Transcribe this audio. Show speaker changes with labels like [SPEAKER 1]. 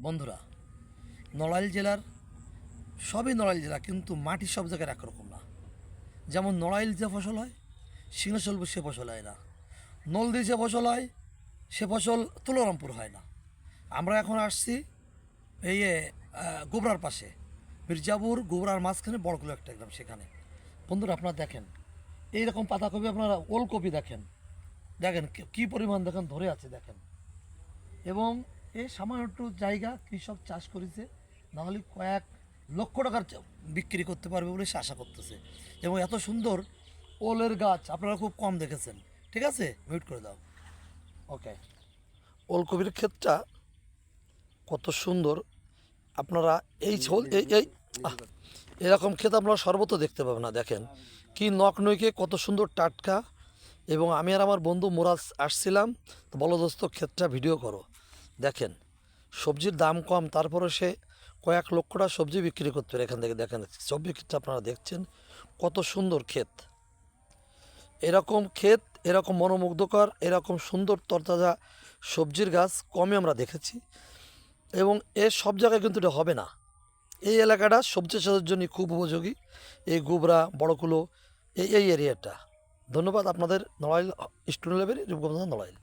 [SPEAKER 1] বন্ধুরা, নড়াইল জেলার সবই নড়াইল জেলা, কিন্তু মাটি সব জায়গায় একরকম না। যেমন নড়াইল যে ফসল হয়, সিংহশলপুর সে ফসল হয় না। নলদি যে ফসল হয়, সে ফসল তুলরামপুর হয় না। আমরা এখন আসছি এই গোবরার পাশে, মির্জাপুর গোবরার মাঝখানে বড়গুলো একটা গ্রাম, সেখানে। বন্ধুরা, আপনারা দেখেন এইরকম পাতাকপি, আপনারা ওলকপি দেখেন, দেখেন কী পরিমাণ দেখেন ধরে আছে, দেখেন। এবং এই সামান্য একটু জায়গা কৃষক চাষ করেছে, নাহলে কয়েক লক্ষ টাকার বিক্রি করতে পারবে বলে সে আশা করতেছে। এবং এত সুন্দর ওলের গাছ আপনারা খুব কম দেখেছেন। ঠিক আছে, মিউট করে দাও। ওকে, ওলকপির ক্ষেতটা কত সুন্দর! আপনারা এই এই এই এরকম ক্ষেত আপনারা সর্বত্র দেখতে পাবেন না। দেখেন কি নখ নইকে কত সুন্দর টাটকা। এবং আমি আর আমার বন্ধু মোরাজ আসছিলাম, তো বলো দোস্ত ক্ষেতটা ভিডিও করো। দেখেন সবজির দাম কম, তারপরে সে কয়েক লক্ষ টাকা সবজি বিক্রি করতে পারে এখান থেকে। দেখেন সবজি ক্ষেতটা আপনারা দেখছেন, কত সুন্দর ক্ষেত। এরকম ক্ষেত, এরকম মনোমুগ্ধকর, এরকম সুন্দর তরতাজা সবজির গাছ কমই আমরা দেখেছি। এবং এর সব জায়গায় কিন্তু এটা হবে না। এই এলাকাটা সবজি চাষের জন্য খুব উপযোগী, এই গোবরা বড়কুলো এই এরিয়াটা। ধন্যবাদ আপনাদের। Narail student library, Rupganj, Narail.